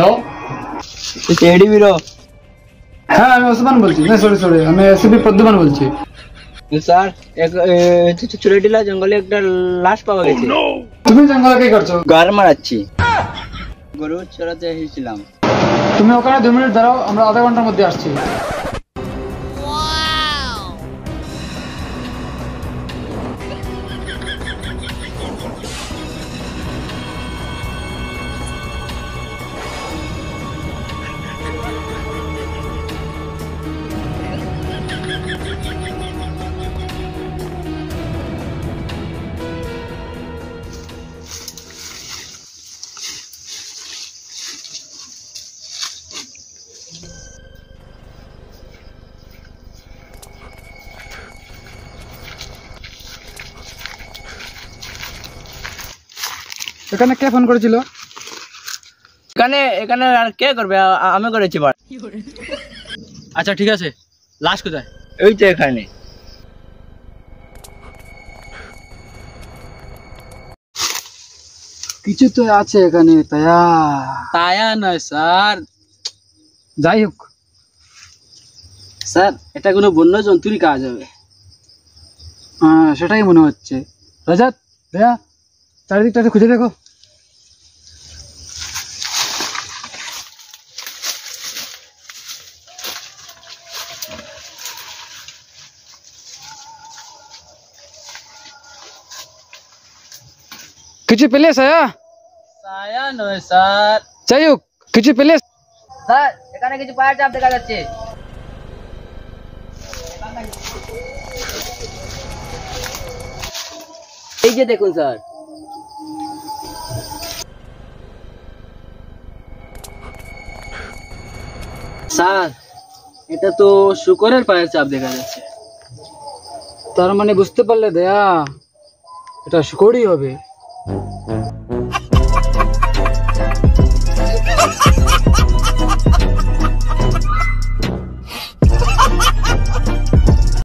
Hello, teddy বিরো। হ্যাঁ আমি ওসমান বলছি। না সরি, আমি এসপি প্রদ্যুমান বলছি। স্যার চুরেডিলা জঙ্গলে একটা লাশ পাওয়া গেছে। তুমি জঙ্গলে কি করছো? গার মারাচ্ছি, গরু চড়াতে এসেছিলাম। তুমি ওখানে 2 মিনিট দাঁড়াও, আমরা আধা ঘন্টার মধ্যে আসছি। এখানে কে ফোন করেছিল? এখানে আর কে করবে? আমি করেছি। আচ্ছা ঠিক আছে, লাশ কোথায়? ওই তো এখানে। কিছু তো আছে এখানে, তায়া নয় স্যার। যাই হোক, স্যার এটা কোনো বন্য জন্তুরই কাজ হবে। হ্যাঁ সেটাই মনে হচ্ছে। রাজাত, দয়া, চারিদিকটা একটু খুঁজে দেখো। কিছু পেলে সায়া? তায়া নয় স্যার। যাই হোক, কিছু পেলে? স্যার এখানে কিছু পায়ের চাপ দেখা যাচ্ছে। এই যে দেখুন স্যার। স্যার এটা তো শুকরের পায়ের চাপ দেখা যাচ্ছে। তার মানে বুঝতে পারলে দয়া, এটা শুকরই হবে।